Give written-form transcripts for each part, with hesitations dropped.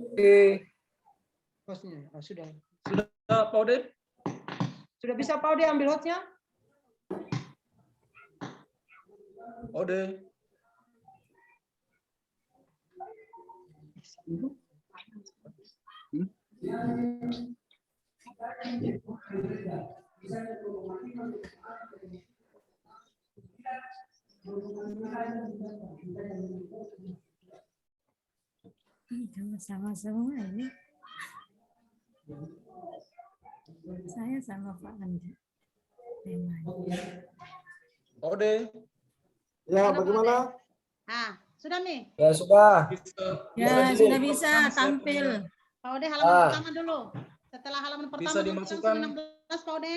Oke. Hostnya sudah. Sudah Pak Ode? Sudah bisa Pak Ode ambil hostnya? Ode. Sama-sama semua ini. Saya sama Pak Andi. Ode. Ya, bagaimana? Ah, sudah nih. Ya, sudah. Ya, sudah bisa tampil. Pak Ode halaman pertama dulu. Setelah halaman pertama Bisa dimasukkan. 16 Pak Ode.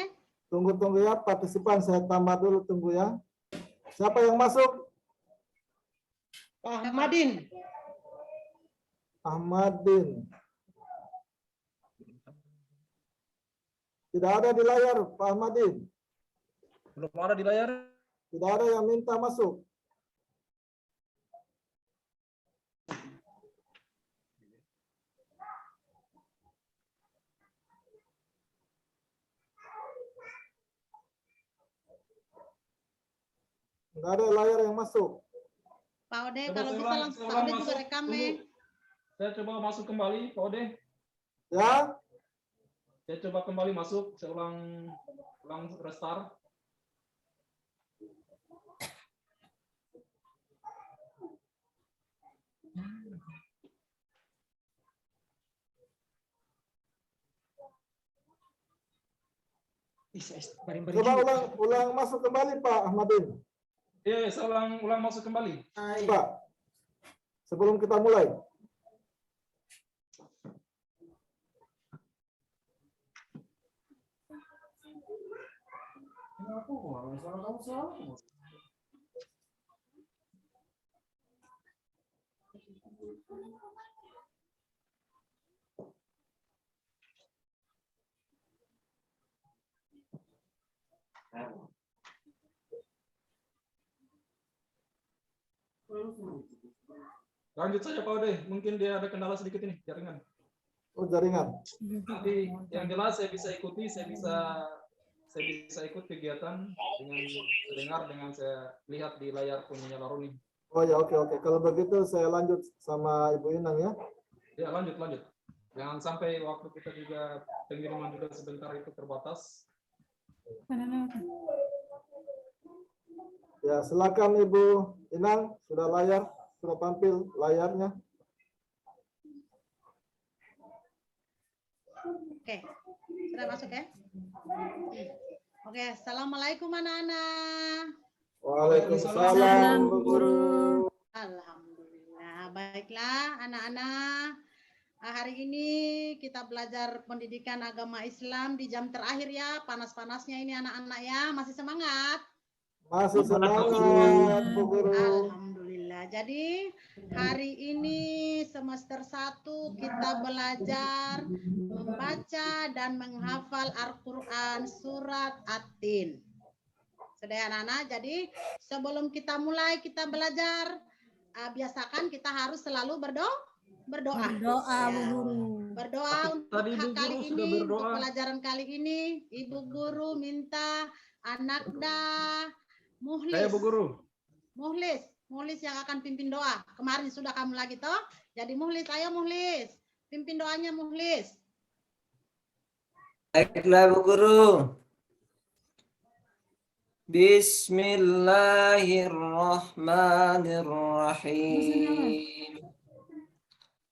Tunggu ya, partisipan saya tambah dulu, tunggu ya. Siapa yang masuk? Pak Ahmadin. Ahmadin. Tidak ada di layar, Pak Ahmadin. Belum ada di layar. Tidak ada yang minta masuk. Tidak ada layar yang masuk. Pak Ode Coba kalau saya bisa ulang, langsung saya Pak ulang Ode juga masuk. rekam Tunggu. Saya coba masuk kembali, Pak Ode. Ya, Saya coba kembali masuk. Saya ulang restart. coba ulang masuk kembali, Pak Ahmadin. Iya, saya ulang masuk kembali. Pak, sebelum kita mulai. Lanjut saja Pak Ode. Mungkin dia ada kendala sedikit ini, jaringan. Oh, jaringan. Tapi yang jelas saya bisa ikuti, saya bisa ikut kegiatan dengan dengar, dengan saya lihat di layar punya Laruni. Oh ya, oke. Kalau begitu saya lanjut sama Ibu Inang ya. Ya, lanjut. Jangan sampai waktu kita juga pengiriman juga sebentar itu terbatas. Ya, silakan Ibu Inang, sudah tampil layarnya. Oke. Sudah masuk ya? Oke, assalamualaikum anak-anak. Waalaikumsalam, Bu Guru. Alhamdulillah. Baiklah anak-anak. Hari ini kita belajar pendidikan agama Islam di jam terakhir ya. Panas-panasnya ini anak-anak ya. Masih semangat? Masih semangat, Bu Guru. Alhamdulillah. Jadi hari ini semester 1 kita belajar membaca dan menghafal Al-Quran surat At-Tin. Sudah ya anak-anak? Jadi sebelum kita mulai kita belajar, biasakan kita harus selalu berdoa. Berdoa, Ya. Bu Guru. Berdoa untuk Tadi Ibu kali Guru ini, sudah berdoa. untuk pelajaran kali ini, Ibu Guru minta Anakda Muhlis. Saya Bu Guru. Muhlis yang akan pimpin doa. Kemarin sudah kamu lagi toh. Jadi Muhlis, ayo Muhlis. Pimpin doanya Muhlis. Baiklah Bu Guru. Bismillahirrahmanirrahim.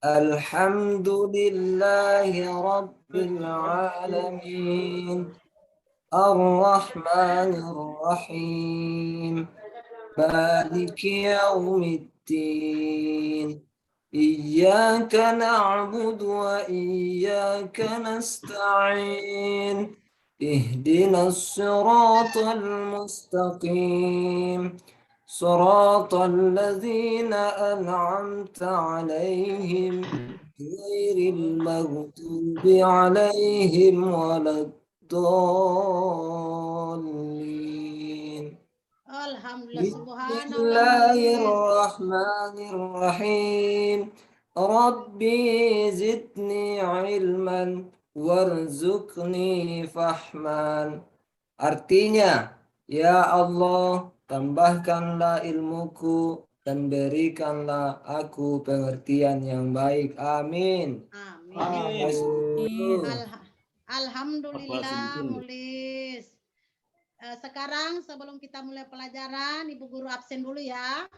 Alhamdulillahi Rabbil Alamin. Ar-Rahmanir-Rahim. Maliki Yawmiddin. Iyyaka na'budu wa iyyaka nasta'in. Ihdinas siratal mustaqim. Siratal ladzina an'amta 'alaihim ghairil maghdubi 'alaihim waladdallin. Alhamdulillah subhanallah. Bismillahirrahmanirrahim. Rabbi zidni ilman warzuqni fahman. Artinya, ya Allah, tambahkanlah ilmuku dan berikanlah aku pengertian yang baik. Amin. Amin. Amin. Alhamdulillah, Mulis. Sekarang sebelum kita mulai pelajaran, Ibu Guru absen dulu ya.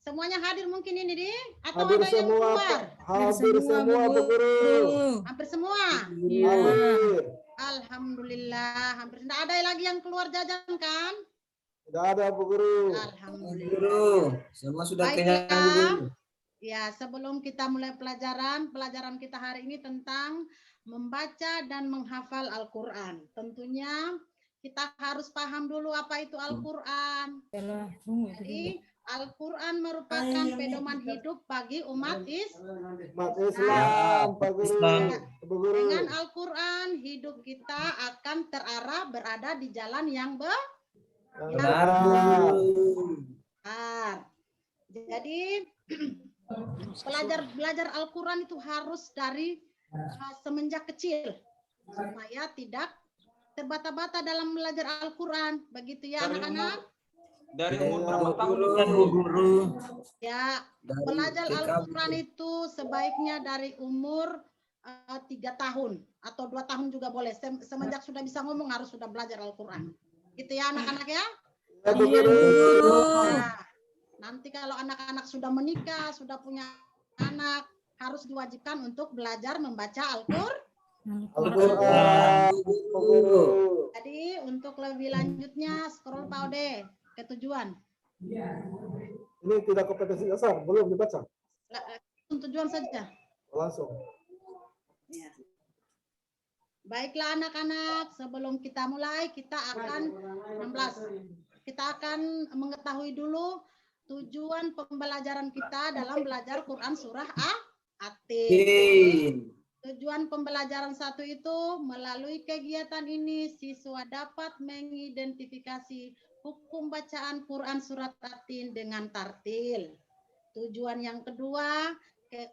Semuanya hadir mungkin ini, Di? Atau Hadir ada yang semua, keluar? hadir semua Bu Guru. Hampir semua. Iya. Hadir. Alhamdulillah, hampir tidak ada lagi yang keluar jajan kan? Tidak ada Bu Guru. Alhamdulillah. Guru, semua sudah Baiklah. kenyang Bu Guru. Ya, sebelum kita mulai pelajaran kita hari ini tentang membaca dan menghafal Al-Quran. Tentunya kita harus paham dulu apa itu Al-Quran. Jadi, Al-Quran merupakan pedoman hidup bagi umat Umat Islam, Pak Guru. Bu Guru. Dengan Al-Quran, hidup kita akan terarah berada di jalan yang Benar, Bu. benar. Jadi, belajar Al-Quran itu harus dari semenjak kecil supaya tidak terbata-bata dalam belajar Al-Quran. Begitu ya anak-anak? Dari umur berapa tahun? Bu Guru. Ya, Dari belajar TK, Al-Quran itu sebaiknya dari umur 3 tahun atau 2 tahun juga boleh. Semenjak sudah bisa ngomong harus sudah belajar Al-Quran. Gitu ya anak-anak ya? Ya, Bu Guru. Nah, nanti kalau anak-anak sudah menikah, sudah punya anak, harus diwajibkan untuk belajar membaca Al-Quran. Al-Quran, Bu Guru. Jadi untuk lebih lanjutnya scroll Pak Ode ke tujuan. Ini tidak kompetensi dasar, belum dibaca. Tujuan saja. Langsung. Ya. Baiklah anak-anak, sebelum kita mulai kita akan 16. Kita akan mengetahui dulu tujuan pembelajaran kita dalam belajar Quran surah At-Tin. Tujuan pembelajaran 1 itu melalui kegiatan ini siswa dapat mengidentifikasi hukum bacaan Quran surat At-Tin dengan tartil. Tujuan yang kedua,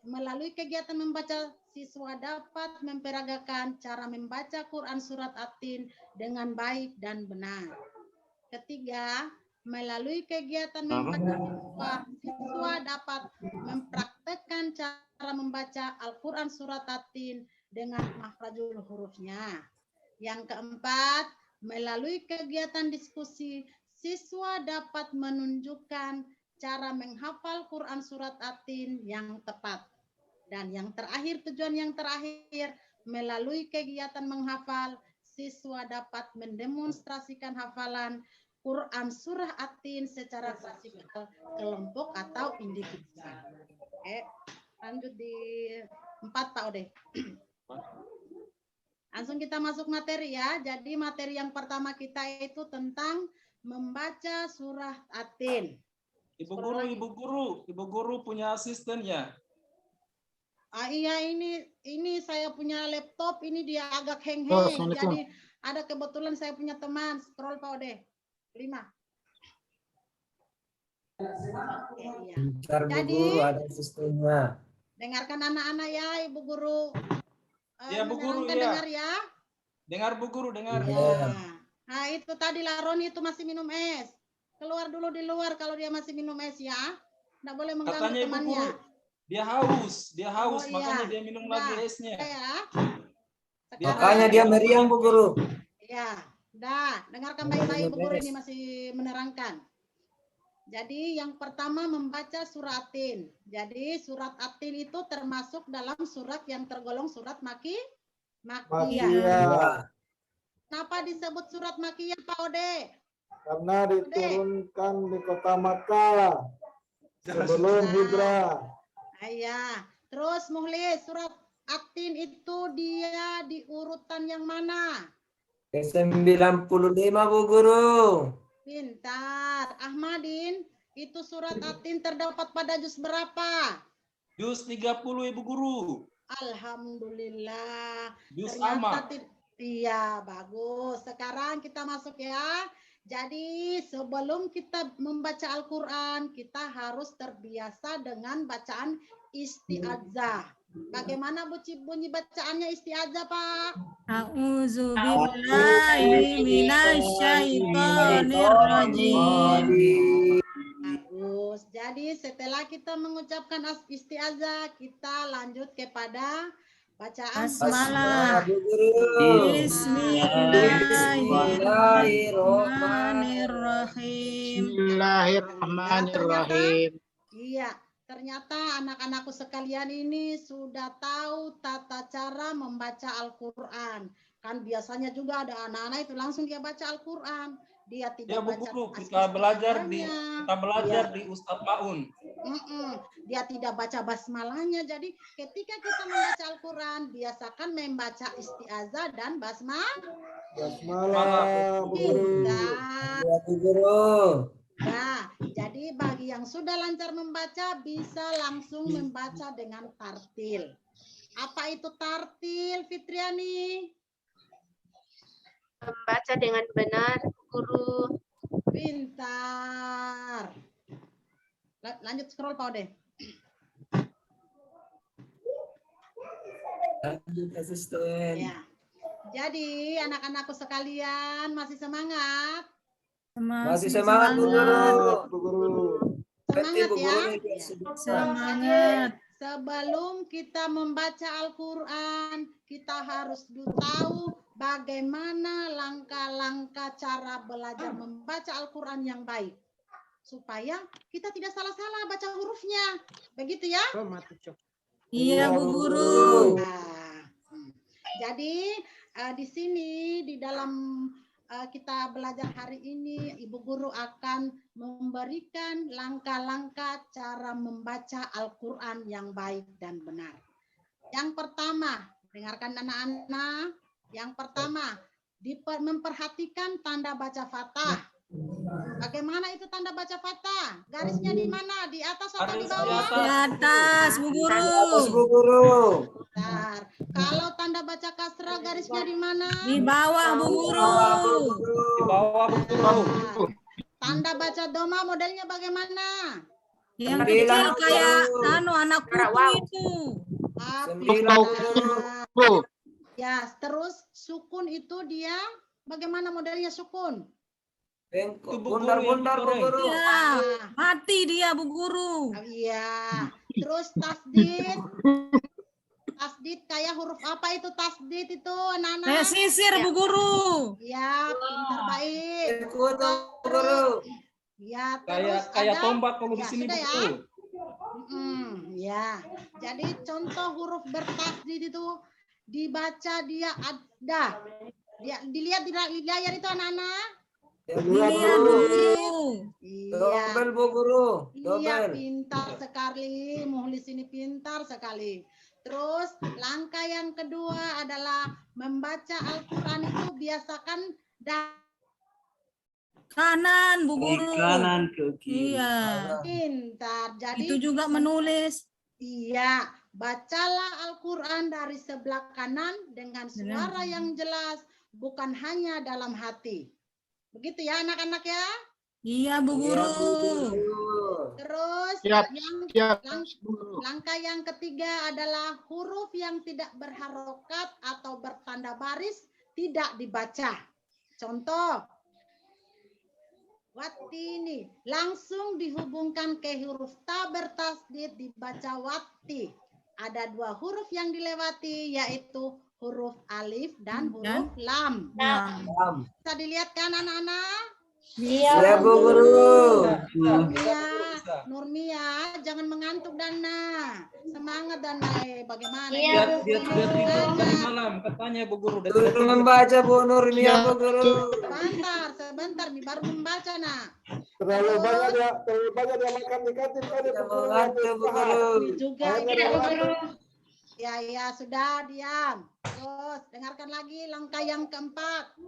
melalui kegiatan membaca siswa dapat memperagakan cara membaca Quran surat At-Tin dengan baik dan benar. Ketiga, melalui kegiatan membaca siswa dapat mempraktekkan cara membaca Al-Quran surat At-Tin dengan makhrajul hurufnya. Yang keempat, melalui kegiatan diskusi siswa dapat menunjukkan cara menghafal Quran surat At-Tin yang tepat. Dan yang terakhir, tujuan yang terakhir, melalui kegiatan menghafal siswa dapat mendemonstrasikan hafalan Quran surah At-Tin secara klasikal, kelompok atau individu. Oke, lanjut di 4 Pak Ode. Langsung kita masuk materi ya. Jadi materi yang pertama kita itu tentang membaca surah At-Tin. Ibu guru punya asisten ya? Iya, ini saya punya laptop, ini dia agak hang. Jadi ada kebetulan saya punya teman. Scroll Pak Ode. 5. Iya. Bentar, Bu Jadi, Guru, ada sistemnya. Dengarkan anak-anak ya, Ibu Guru. Ya, Bu Guru, ya. Dengar ya. Dengar Bu Guru, dengar. Ya. Nah, itu tadi Roni itu masih minum es. Keluar dulu di luar kalau dia masih minum es ya. Nggak boleh mengganggu Katanya Ibu temannya. Guru, dia haus, Oh, iya. makanya dia minum lagi Nah, esnya. Ya. Makanya dia meriang, Bu Guru. Ya, dah, dengarkan baik-baik Bu Guru ini masih menerangkan. Jadi yang pertama membaca surat At-Tin. Jadi surat At-Tin itu termasuk dalam surat yang tergolong surat Makkiyah. Kenapa disebut surat Makkiyah Pak Ode? Karena diturunkan di kota Makkah sebelum hijrah. Iya. Terus Muhlis, surat At-Tin itu dia di urutan yang mana? Ke-95, Bu Guru. Pintar. Ahmadin, itu surat At-Tin terdapat pada juz berapa? Juz 30 Ibu Guru. Alhamdulillah. Juz Ternyata amma. Iya, bagus. Sekarang kita masuk ya. Jadi sebelum kita membaca Al-Quran, kita harus terbiasa dengan bacaan isti'adzah. Bagaimana bunyi bacaannya isti'adzah, Pak? A'udzu billahi minasyaitonir rajim. Bagus. Jadi setelah kita mengucapkan isti'adzah, kita lanjut kepada bacaan Basmalah. Bu Guru. Bismillahirrahmanirrahim. Bismillahirrahmanirrahim. Iya, ternyata anak-anakku sekalian ini sudah tahu tata cara membaca Al-Quran. Kan biasanya juga ada anak-anak itu langsung dia baca Al-Quran. Dia tidak Ya Bu baca Guru, kita belajar Iya. di Ustadz Maun. Dia tidak baca basmalahnya. Jadi ketika kita membaca Al-Quran, biasakan membaca isti'adzah dan basmalah. Basmalah, Bu Guru. Pintar. Ya Bu Guru. Nah, jadi bagi yang sudah lancar membaca bisa langsung membaca dengan tartil. Apa itu tartil, Fitriani? Membaca dengan benar, Guru. Pintar. Lanjut scroll, Pak Ode. Lanjut asisten. Ya. Jadi anak-anakku sekalian masih semangat? Masih semangat Bu Guru. Bu Guru. Berarti Semangat Bu ya. Guru ini Semangat. Sebelum kita membaca Al-Quran, kita harus tahu bagaimana langkah-langkah cara belajar membaca Al-Quran yang baik. Supaya kita tidak salah-salah baca hurufnya. Begitu ya? Oh, mati, Cok. Iya Bu Guru. Nah, jadi di sini di dalam kita belajar hari ini, Ibu Guru akan memberikan langkah-langkah cara membaca Al-Quran yang baik dan benar. Yang pertama, dengarkan anak-anak. Yang pertama, memperhatikan tanda baca fathah. Bagaimana itu tanda baca fathah? Garisnya di mana? Di atas atau di bawah? Di atas Bu Guru. Atas Bu Guru. Bentar. Kalau tanda baca kasrah garisnya di mana? Di bawah Bu Guru. Di bawah Bu Guru. Tanda baca doma modelnya bagaimana? Yang Sembilan kecil kayak Bu. anak putu itu. Sembilan Bu. Ya, terus sukun itu dia bagaimana modelnya sukun? Bengkok. Itu Bu Guru Bundar-bundar yang Bu digoreng. Guru. Ya, Nah, mati dia Bu Guru. iya. Terus tasdid. Tasdid kayak huruf apa itu tasdid itu anak-anak? Kayak sisir Bu Guru. Ya, pintar baik. Ikut Bu Guru. Ya, terus Kayak ada tombak kalau di Ya, sini Bu sudah ya. Guru. Ya, jadi contoh huruf bertasdid itu dibaca dia ada. Dia dilihat di layar itu anak-anak. Ya, Iya Bu Guru. Iya. Dobel Bu Guru. Iya, Dobel. pintar sekali. Muhlis ini pintar sekali. Terus langkah yang kedua adalah membaca Al-Quran itu biasakan Kanan Bu Guru. Kanan ke kiri. Iya. pintar. Jadi Itu juga menulis. iya, bacalah Al-Quran dari sebelah kanan dengan suara yang jelas, bukan hanya dalam hati. Begitu ya anak-anak ya. Iya Bu Guru. Terus Siap, siap. langkah yang ketiga adalah huruf yang tidak berharokat atau bertanda baris tidak dibaca. Contoh, watini langsung dihubungkan ke huruf ta bertasdid dibaca wati. Ada dua huruf yang dilewati yaitu huruf alif dan huruf lam. Lam. Bisa dilihat kan anak-anak? Ya Bu Guru. Nurmia, Nurmia, jangan mengantuk Dana. Semangat Dana. Bagaimana? Biar tidur dari malam katanya Bu Guru. Turun membaca Bu Nurmia Bu Guru. Sebentar nih baru membaca nak. Terlalu banyak dia makan di kantin tadi, Bu Guru. Mengantuk Bu Guru. Ini juga Tidak, Bu Guru. Ya sudah diam. Terus dengarkan lagi langkah yang keempat.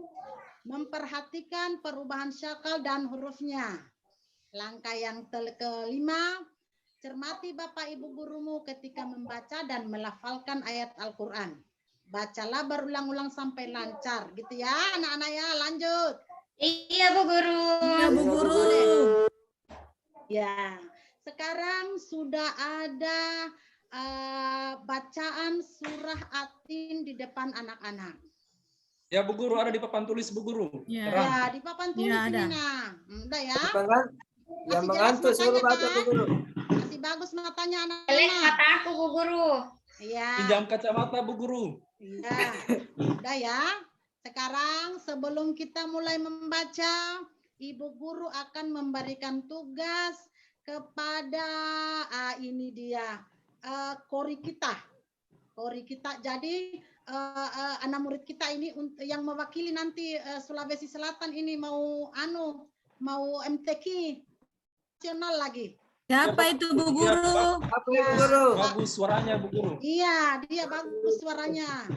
Memperhatikan perubahan syakal dan hurufnya. Langkah yang kelima, cermati Bapak Ibu gurumu ketika membaca dan melafalkan ayat Al-Quran. Bacalah berulang-ulang sampai lancar, gitu ya anak-anak ya. Lanjut. Iya Bu Guru. Iya Bu Guru. Ya, sekarang sudah ada bacaan surah Atin di depan anak-anak. Ya Bu Guru, ada di papan tulis Bu Guru. Ya. Terang. Ya, di papan tulis Ya, ini ada. nah. Udah ya. Yang Masih jelas mengantuk suruh matanya, baca Bu kan? Guru. Masih bagus matanya Jelek anak-anak. mata aku, Bu Guru. Iya. Pinjam kacamata Bu Guru. Iya. Udah ya. Sekarang sebelum kita mulai membaca, Ibu Guru akan memberikan tugas kepada ini dia kori kita. Kori kita. Jadi anak murid kita ini yang mewakili nanti Sulawesi Selatan ini mau MTQ nasional lagi. Siapa itu Bu Guru? Apa Bu Guru? Bagus suaranya Bu Guru. Iya, dia bagus suaranya.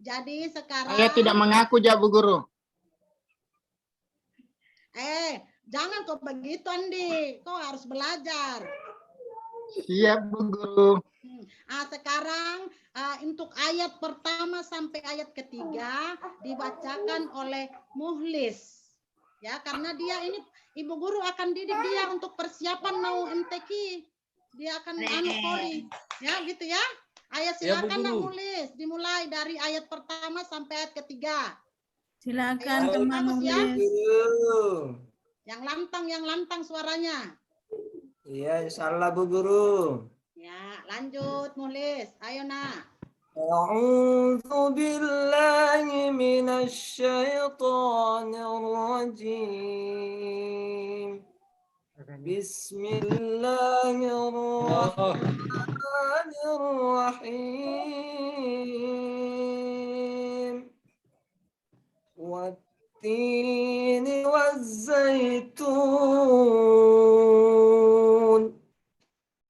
Jadi sekarang Saya tidak mengaku ya Bu Guru. jangan kok begitu Andi. Kau harus belajar. Siap Bu Guru. Sekarang untuk ayat pertama sampai ayat ketiga dibacakan oleh Muhlis. Ya, karena dia ini Ibu Guru akan didik dia untuk persiapan mau MTQ. Dia akan kori. Ya, gitu ya. Ayat Ya, Bu silakan Nak Guru. Muhlis. Dimulai dari ayat pertama sampai ayat ketiga. Silakan Ayo, teman bagus ya. Muhlis. Guru. Yang lantang suaranya. Iya, insyaallah Bu Guru. Ya, lanjut Muhlis. Ayo Nak. A'udzu billahi minasy syaithanir rajim. Bismillahirrahmanirrahim. Wat-tini waz-zaitun.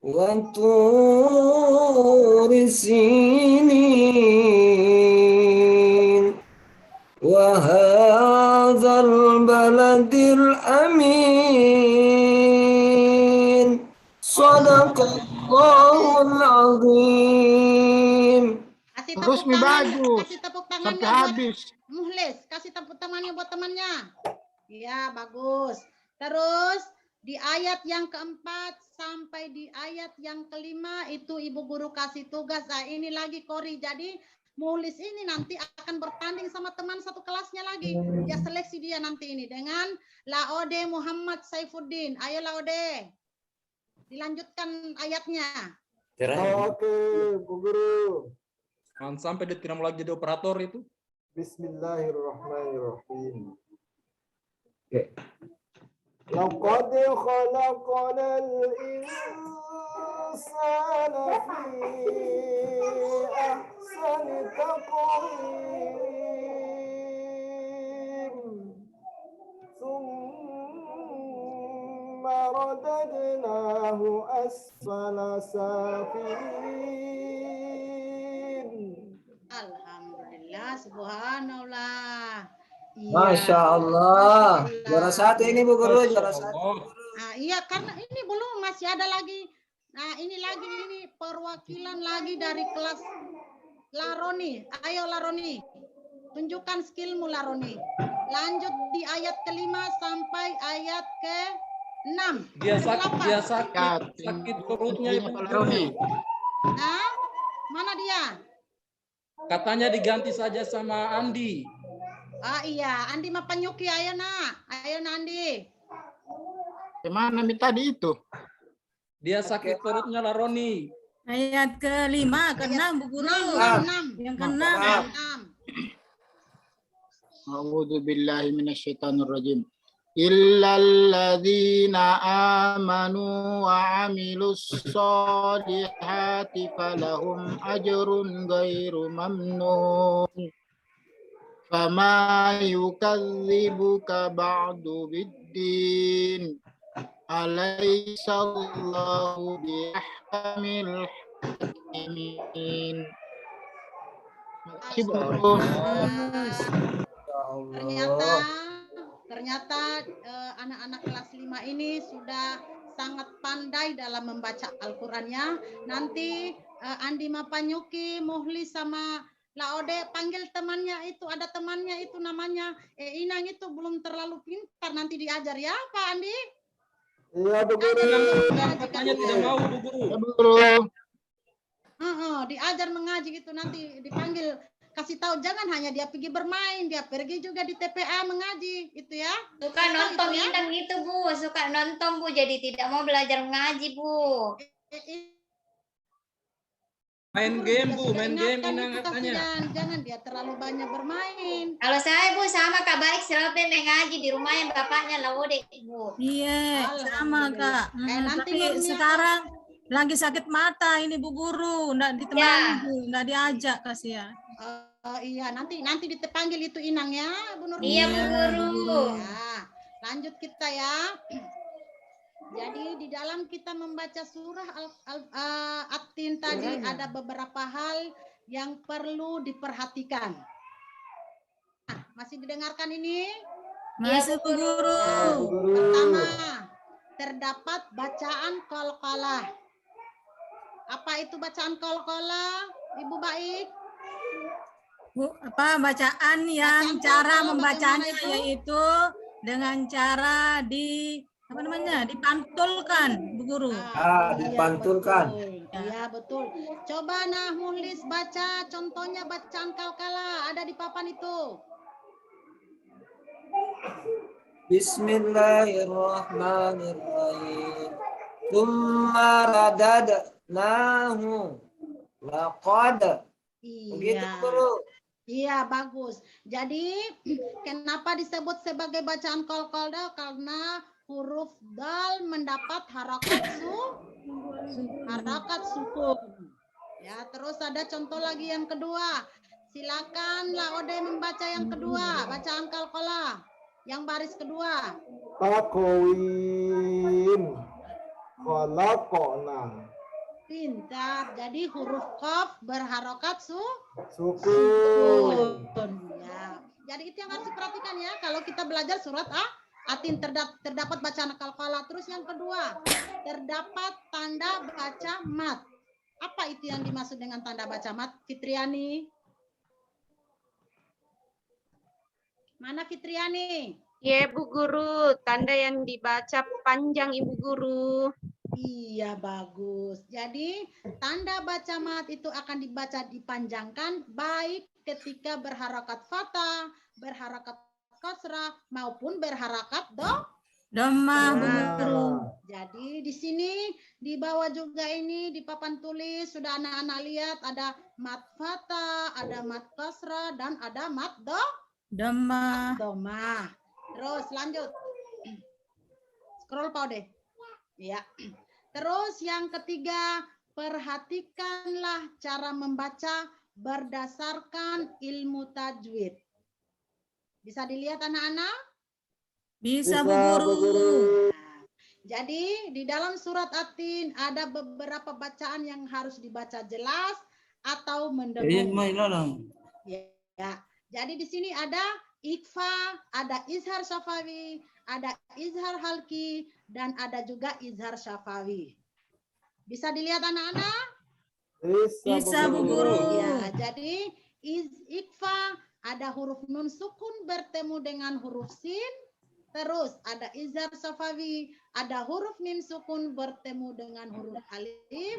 وطور سينين وهذا البلد الأمين صدق الله العظيم. Kasih Terus tepuk mi tangan. bagus. Kasih tepuk Sampai tangannya buat habis. Muhlis. Kasih tepuk tangannya buat temannya. Ya, bagus. Terus di ayat yang keempat sampai di ayat yang kelima itu Ibu Guru kasih tugas. Nah, ini lagi kori. Jadi Muhlis ini nanti akan bertanding sama teman satu kelasnya lagi. Ya seleksi dia nanti ini dengan Laode Muhammad Saifuddin. Ayo Laode. Dilanjutkan ayatnya. Oke, Bu Guru. Jangan sampai dia tidak mau lagi jadi operator itu. Bismillahirrahmanirrahim. لقد خلقنا الإنسان في أحسن تقويم ثم رددناه أسفل سافلين. Alhamdulillah, subhanallah. Iya. Masya Allah. Juara satu ini Bu Guru, juara Masya satu. Allah. Nah, iya karena ini belum masih ada lagi. Nah, ini perwakilan lagi dari kelas Laroni. Ayo Laroni. Tunjukkan skillmu Laroni. Lanjut di ayat kelima sampai ayat ke-6. Dia Ya, sakit perutnya Ibu Laroni. Guru. Nah, mana dia? Katanya diganti saja sama Andi. Iya, Andi Mapanyuki, ayo Nak. Ayo Andi. Gimana mi tadi itu? Dia sakit perutnya Laroni. Ayat kelima, keenam Bu Guru. 6. Yang keenam. 6. A'udzu billahi minasyaitonir rajim. Illalladzina amanu wa 'amilus sholihati falahum ajrun ghairu mamnun. Fama yukadzibuka ba'du biddin. Alaihissallahu biahkamil hakimin. Makasih Bu Guru. Ternyata anak-anak kelas 5 ini sudah sangat pandai dalam membaca Al-Qur'annya. Nanti Andi Mapanyuki, Muhlis sama Laode panggil temannya itu, ada temannya itu namanya Inang itu belum terlalu pintar, nanti diajar ya Pak Andi. Iya Bu Guru. Katanya tidak mau Bu Guru. Ya Bu Guru. Diajar mengaji gitu, nanti dipanggil, kasih tahu jangan hanya dia pergi bermain, dia pergi juga di TPA mengaji gitu ya. Suka nonton Inang gitu, Bu. Suka nonton, Bu. Jadi tidak mau belajar mengaji, Bu. Main game, Bu, main game Ingatkan Inang itu katanya. kasihan, jangan dia terlalu banyak bermain. Kalau saya, Bu, sama Kak Baik selalu mengaji di rumahnya bapaknya Laude, Bu. Iya, sama Kak. Nanti Tapi barunya- sekarang lagi sakit mata ini Bu Guru, enggak ditemani, Bu, enggak diajak kasihan. Iya, nanti dipanggil itu Inang ya, Bu Nur. Iya, Bu Guru. Ya, lanjut kita ya. Jadi di dalam kita membaca surah At-Tin tadi ada beberapa hal yang perlu diperhatikan. Nah, masih didengarkan ini? Masih Bu Guru. Pertama, terdapat bacaan qalqalah. Apa itu bacaan qalqalah, Ibu Baik? Bu, apa bacaan yang Bacaan cara qalqalah membacanya bagaimana itu? yaitu dengan cara dipantulkan, Bu Guru. Dipantulkan. Iya betul. Coba Muhlis baca contohnya bacaan qalqalah, ada di papan itu. Bismillahirrahmanirrahim. Tsumma radadnahu laqad. Begitu, Iya. Guru. Iya, bagus. Jadi, kenapa disebut sebagai bacaan qalqalah? Karena huruf dal mendapat harakat sukun. Ya, terus ada contoh lagi yang kedua. Silakan Laode membaca yang kedua, bacaan qalqalah. Yang baris kedua. Takwin. Khalaqna. Pintar. Jadi huruf qaf berharakat Sukun. Ya. Jadi itu yang harus diperhatikan ya. Kalau kita belajar surat At-Tin terdapat bacaan qalqalah. Terus yang kedua, terdapat tanda baca mat. Apa itu yang dimaksud dengan tanda baca mat, Fitriani? Mana Fitriani? Ya, Bu Guru. Tanda yang dibaca panjang, Ibu Guru. Iya, bagus. Jadi, tanda baca mat itu akan dibaca dipanjangkan baik ketika berharakat fathah, berharakat kasrah, maupun berharakat Domah, Bu Guru. Jadi, di sini, di bawah juga ini, di papan tulis, sudah anak-anak lihat, ada mat fathah, ada mat kasrah, dan ada mat Domah. domah. Terus, lanjut. Scroll Pak deh. Ya. Terus yang ketiga, perhatikanlah cara membaca berdasarkan ilmu tajwid. Bisa dilihat anak-anak? Bisa, Bu Guru. Nah, jadi di dalam surat At-Tin ada beberapa bacaan yang harus dibaca jelas atau mendengung. Ya. Jadi di sini ada ikhfa, ada izhar syafawi, ada izhar halki, dan ada juga izhar syafawi. Bisa dilihat anak-anak? Bisa, Bu Guru. Ya, jadi ikhfa ada huruf nun sukun bertemu dengan huruf sin. Terus ada izhar syafawi, ada huruf mim sukun bertemu dengan huruf alif.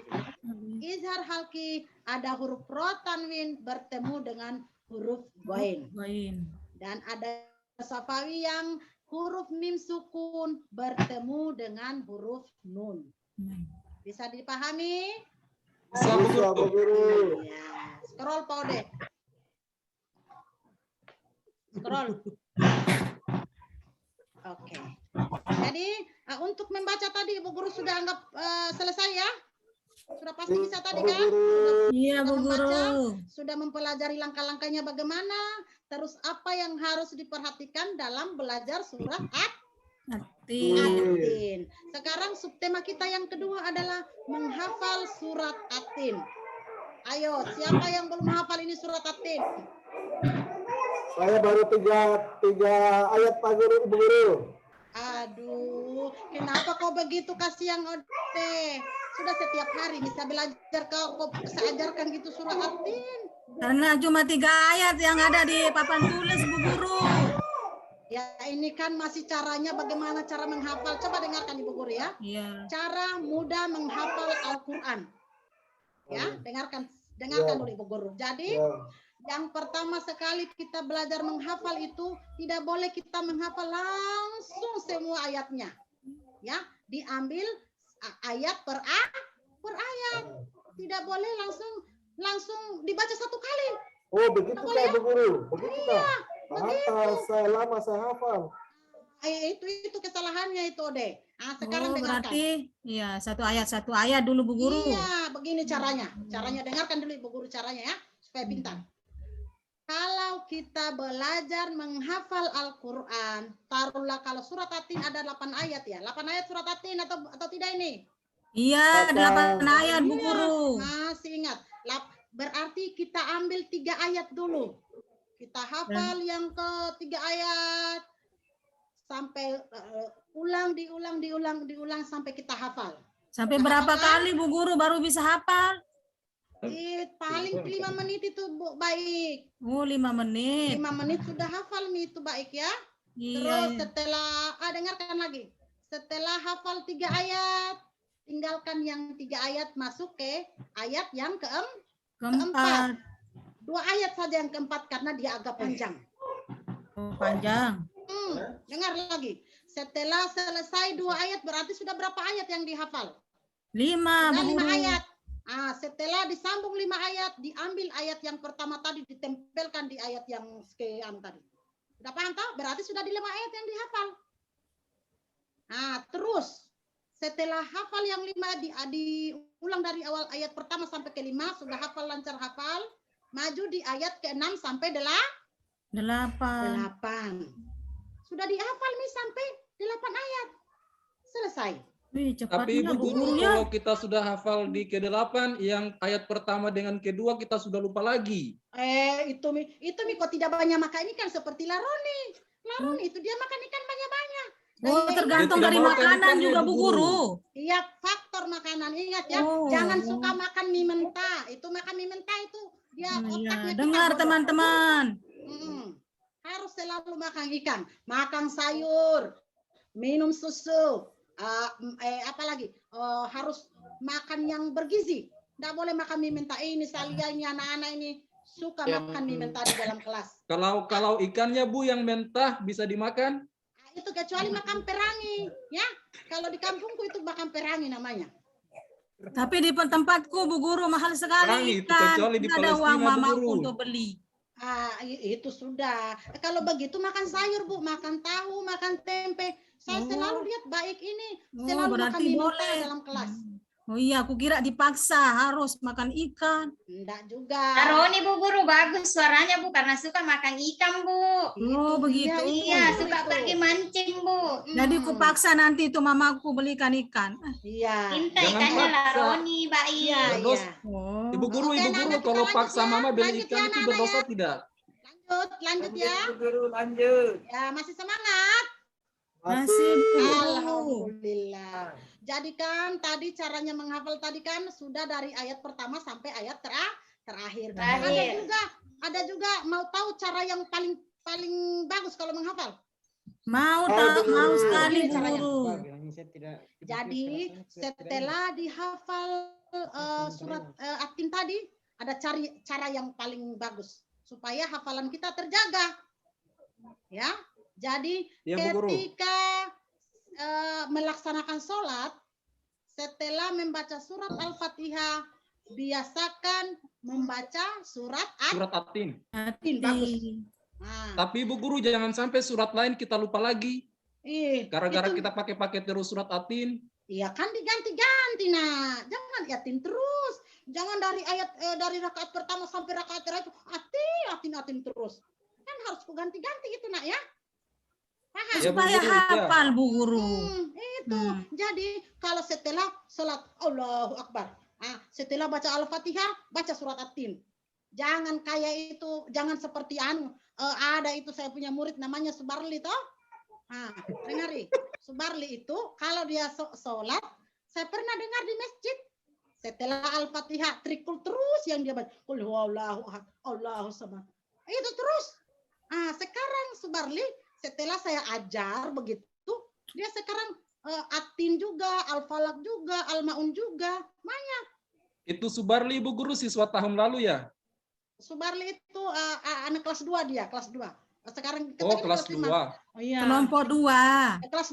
Izhar halki ada huruf ro tanwin bertemu dengan huruf ghain. Dan ada syafawi yang huruf mim sukun bertemu dengan huruf nun. Bisa dipahami? Bisa, Bu Guru. Ya. Scroll Pak Ode. Scroll. Oke. Jadi untuk membaca tadi Ibu Guru sudah anggap selesai ya? Sudah pasti bisa tadi kan? Iya, Bu Guru. Sudah mempelajari langkah-langkahnya bagaimana? Terus apa yang harus diperhatikan dalam belajar surat At-Tin. Sekarang subtema kita yang kedua adalah menghafal surat At-Tin. Ayo, siapa yang belum hafal ini surat At-Tin? Saya baru tiga ayat Pak Guru, Ibu Guru. Aduh, kenapa kau begitu kasihan Ode? Sudah setiap hari bisa belajar kau bisa ajarkan gitu surat At-Tin. Karena cuma 3 ayat yang ada di papan tulis, Bu Guru. Ya ini kan masih caranya bagaimana cara menghafal. Coba dengarkan Ibu Guru ya. Iya. Cara mudah menghafal Al-Quran. Ya, dengarkan dulu Ibu Guru. Jadi Ya. yang pertama sekali kita belajar menghafal itu tidak boleh kita menghafal langsung semua ayatnya. Ya, diambil ayat per ayat. Tidak boleh langsung dibaca satu kali. Oh, begitu boleh Kak, ya? Bu Guru. Begitu Kak. begitu. Saya lama saya hafal. Itu kesalahannya itu, Ode. Sekarang Oh, dengarkan. berarti ya satu ayat dulu Bu Guru. Iya, begini caranya. Caranya dengarkan dulu Ibu Guru caranya ya, supaya pintar. Kalau kita belajar menghafal Al-Qur'an, taruhlah kalau surat At-Tin ada 8 ayat ya. 8 ayat surat At-Tin atau tidak ini? Iya, 8 ayat Bu Iya, Guru. masih ingat. Berarti kita ambil 3 ayat dulu. Kita hafal yang ke 3 ayat sampai diulang sampai kita hafal. Sampai Kita berapa hafal, kali Bu Guru baru bisa hafal? paling 5 menit itu Bu, baik. Oh, 5 menit. 5 menit sudah hafal nih itu baik ya. Iya. Terus setelah dengarkan lagi. Setelah hafal 3 ayat, tinggalkan yang 3 ayat masuk ke ayat yang keempat. 2 ayat saja yang keempat karena dia agak panjang. Oh, panjang. Dengar lagi. Setelah selesai 2 ayat berarti sudah berapa ayat yang dihafal? 5 Bu Sudah 5 Guru. ayat. Setelah disambung 5 ayat, diambil ayat yang pertama tadi ditempelkan di ayat yang sekian tadi. Sudah paham toh? Berarti sudah di 5 ayat yang dihafal. Terus setelah hafal yang 5 diulang dari awal ayat pertama sampai ke 5, sudah hafal lancar hafal, maju di ayat ke-6 sampai 8. Sudah dihafal nih sampai 8 ayat. Selesai. Wih, Tapi cepatnya Ibu Bu Guru, Guru ya. kalau kita sudah hafal di ke-8, yang ayat pertama dengan kedua kita sudah lupa lagi. Itu mi kok tidak banyak makan ikan seperti Laroni. Laroni itu dia makan ikan banyak-banyak. Oh, tergantung Dia tidak dari mau makanan ikannya, juga Bu Bu Guru. Guru. Iya, faktor makanan. Ingat ya, Oh. jangan suka makan mie mentah. Itu makan mie mentah itu dia Iya, otaknya kita dengar bodoh. teman-teman. Harus selalu makan ikan, makan sayur, minum susu, apalagi harus makan yang bergizi. Tidak boleh makan mie mentah. Ini saliannya anak-anak ini suka makan mie mentah di dalam kelas. Kalau ikannya Bu yang mentah bisa dimakan? Itu kecuali makan perangi, ya. Kalau di kampungku itu makan perangi namanya. Tapi di tempatku Bu Guru mahal sekali Perangi itu ikan. kecuali di Nggak ada uang Palestina, Bu mamaku Guru. untuk beli. Itu sudah. Kalau begitu makan sayur Bu, makan tahu, makan tempe. Saya selalu lihat baik ini, selalu makan berarti mie mentah boleh. dalam kelas. Oh iya, aku kira dipaksa harus makan ikan. Enggak juga. Laroni Bu Guru bagus suaranya Bu karena suka makan ikan Bu. Oh, begitu. Iya, suka pergi mancing Bu. Jadi aku paksa nanti itu mamaku belikan ikan. Iya. Minta Jangan ikannya paksa. Laroni baik. Iya, Berdos- iya. Oh. Ibu Guru, Oke, Ibu nah, Guru, kita kalau lanjut paksa ya. mama beli Lanjut ikan ya, itu anak-anak berdosa ya. tidak? Lanjut ya. Bu Guru, lanjut. Ya, masih semangat. Masih Bu Guru. Alhamdulillah. Jadi kan tadi caranya menghafal tadi kan sudah dari ayat pertama sampai ayat terakhir. Terakhir. Ada juga mau tahu cara yang paling bagus kalau menghafal. Mau sekali Ini Bu caranya. Guru. Jadi setelah dihafal surat At-Tin tadi ada cara yang paling bagus supaya hafalan kita terjaga. Ya. Jadi Ya, Bu Guru. ketika melaksanakan sholat, setelah membaca surat Al-Fatihah, biasakan membaca surat Surat At-Tin. At-Tin. Bagus. Tapi Bu Guru jangan sampai surat lain kita lupa lagi. Gara-gara itu- kita pakai terus surat At-Tin. Iya kan diganti-ganti nah. Jangan Yatin terus. Jangan dari dari rakaat pertama sampai rakaat terakhir Atin terus. Kan harus ganti-ganti itu nak ya. Paham? Ya, Bu Supaya Guru, ya. hafal Bu Guru. Itu. Jadi kalau setelah sholat Allahu Akbar. Setelah baca Al-Fatihah, baca surat At-Tin. Jangan kayak itu, jangan seperti ada itu saya punya murid namanya Subarli toh. Dengari. Subarli itu kalau dia sholat, saya pernah dengar di masjid. Setelah Al-Fatihah trikul terus yang dia baca. Qul huwallahu ahad, Allahu samad. Itu terus. Sekarang Subarli setelah saya ajar begitu, dia sekarang At-Tin juga, Al-Falaq juga, Al-Maun juga, banyak. Itu Subarli Ibu Guru siswa tahun lalu ya? Subarli itu anak kelas 2 dia, kelas 2. Sekarang kita Oh, ini kelas 2. 5. Oh iya. Kelompok 2. Kelas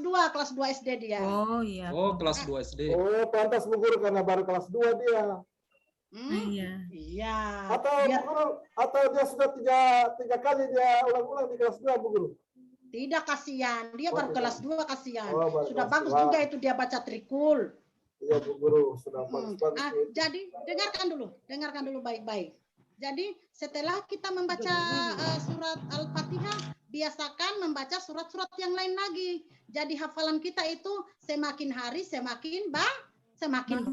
2 SD dia. Oh iya. Oh, kelas 2 SD. Oh, pantas Bu Guru karena baru kelas 2 dia. Iya. Iya. Atau Bu Guru, atau dia sudah tiga kali dia ulang-ulang di kelas 2 Bu Guru. Tidak, kasihan. Dia baru kelas 2 kasihan. Oh, baru Sudah kelas bagus 2. juga itu dia baca trikul. Iya Bu Guru, sudah bagus-bagus. Jadi dengarkan dulu baik-baik. Jadi setelah kita membaca surat Al-Fatihah, biasakan membaca surat-surat yang lain lagi. Jadi hafalan kita itu semakin hari semakin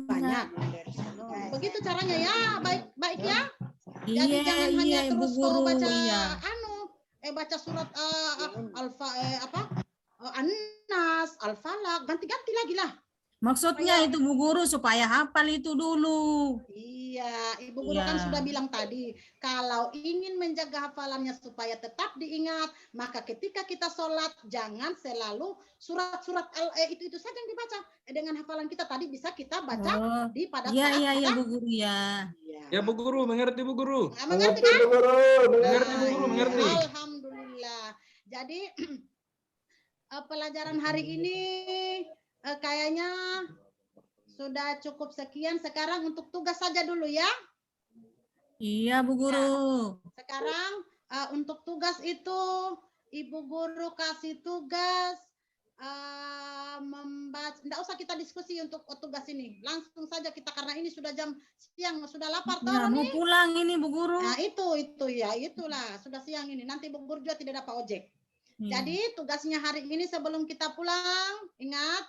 banyak. Begitu caranya ya, baik ya. Jadi Iya, jangan hanya iya, Ibu terus Guru. kau baca Iya. baca surat An-Nas, Al-Falaq, ganti-ganti lagi lah. Maksudnya itu Bu Guru supaya hafal itu dulu. Iya, Ibu Guru kan Iya. sudah bilang tadi, kalau ingin menjaga hafalannya supaya tetap diingat, maka ketika kita sholat, jangan selalu surat-surat itu saja yang dibaca. Dengan hafalan kita tadi bisa kita baca Oh, di pada iya, saat iya, iya apa? Bu Guru ya. Iya. Ya Bu Guru, mengerti Bu Guru? Mengerti kan? Bu Guru, Mengerti Bu Guru, mengerti. Alhamdulillah. Jadi pelajaran hari ini kayaknya sudah cukup sekian. Sekarang untuk tugas saja dulu ya. Iya Bu Guru. Sekarang untuk tugas itu Ibu Guru kasih tugas membaca. Tidak usah kita diskusi untuk tugas ini. Langsung saja kita karena ini sudah jam siang, sudah lapar toh Nah, mau Roni? pulang ini Bu Guru. Nah itu ya, itulah sudah siang ini. Nanti Ibu Guru juga tidak dapat ojek. Iya. Jadi tugasnya hari ini sebelum kita pulang, ingat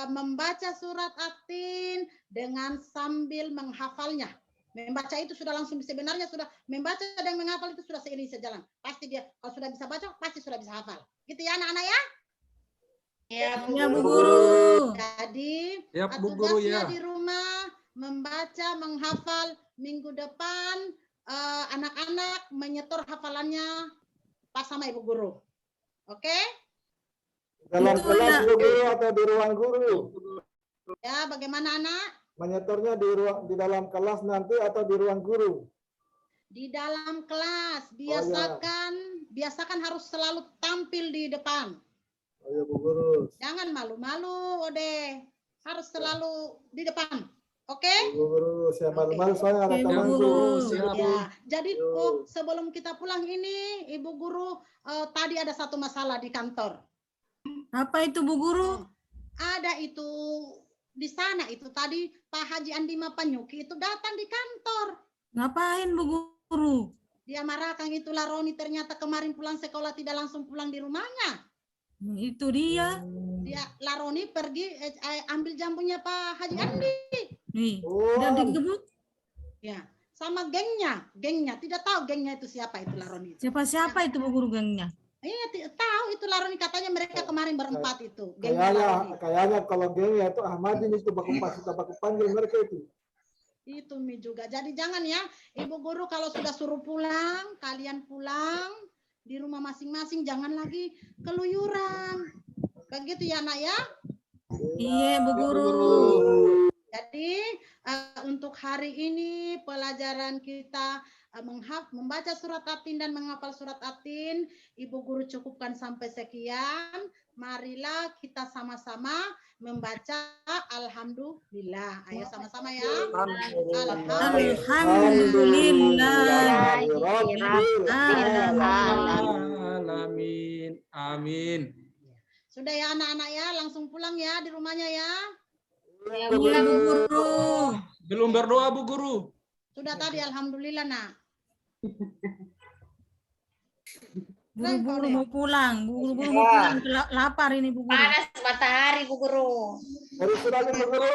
membaca surat At-Tin dengan sambil menghafalnya. Membaca itu sudah langsung sebenarnya sudah membaca dan menghafal itu sudah seiring sejalan. Pasti dia kalau sudah bisa baca pasti sudah bisa hafal. Gitu ya anak-anak ya? Ya, Bu Iya Bu Guru. Guru. Jadi Ya Bu Guru tugasnya ya. di rumah membaca, menghafal. Minggu depan anak-anak menyetor hafalannya pas sama Ibu Guru. Oke? dalam Itu kelas ya. Bu Guru atau di ruang guru? Ya, bagaimana anak? Menyetornya di dalam kelas nanti atau di ruang guru? Di dalam kelas ya. biasakan harus selalu tampil di depan. Oh ya Bu Guru. Jangan malu-malu, Ode. Harus selalu di depan. Oke? Bu Guru, saya malu-malu soalnya ada Oke, Bu temanku. Guru. Siap. Ya. Jadi Yo. sebelum kita pulang ini, Ibu Guru tadi ada satu masalah di kantor. Apa itu Bu Guru? Ada itu di sana itu tadi Pak Haji Andi Mapanyuki itu datang di kantor. Ngapain Bu Guru? Dia marahkan itulah Roni ternyata kemarin pulang sekolah tidak langsung pulang di rumahnya. Itu dia. Dia Laroni pergi ambil jambunya Pak Haji Andi. Nih, Oh, udah digebuk. Ya, sama gengnya tidak tahu gengnya itu siapa itu Laroni. Siapa itu Bu Guru gengnya? Iya, tahu itu Laroni katanya mereka kemarin berempat itu. Gengnya Laroni. kayaknya kalau geng ya itu Ahmadin itu kita baku panggil mereka itu. Itu Mi juga. Jadi jangan ya, Ibu Guru kalau sudah suruh pulang, kalian pulang di rumah masing-masing, jangan lagi keluyuran. Begitu ya, Nak ya. Iya Bu Guru. Jadi untuk hari ini pelajaran kita membaca surat At-Tin dan menghafal surat At-Tin, Ibu Guru cukupkan sampai sekian. Marilah kita sama-sama membaca Alhamdulillah. Ayo sama-sama ya. Alhamdulillah. Alamin. Amin. Sudah ya anak-anak ya, langsung pulang ya di rumahnya ya. Iya Bu Guru. Belum berdoa Bu Guru. Sudah tadi Alhamdulillah nak. Buru-buru mau pulang. Buru-buru mau pulang. Lapar ini Bu Guru. Panas matahari Bu Guru. Sudah nih Bu Guru.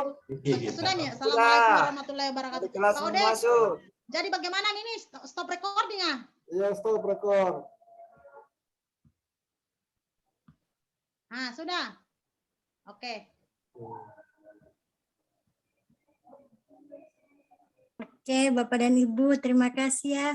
Sudah nih. Assalamualaikum warahmatullahi wabarakatuh. Kelas Pak Ode, masuk. jadi bagaimana ini stop recording ya? Iya, stop record. Nah, sudah. Oke. Oke, Bapak dan Ibu, terima kasih ya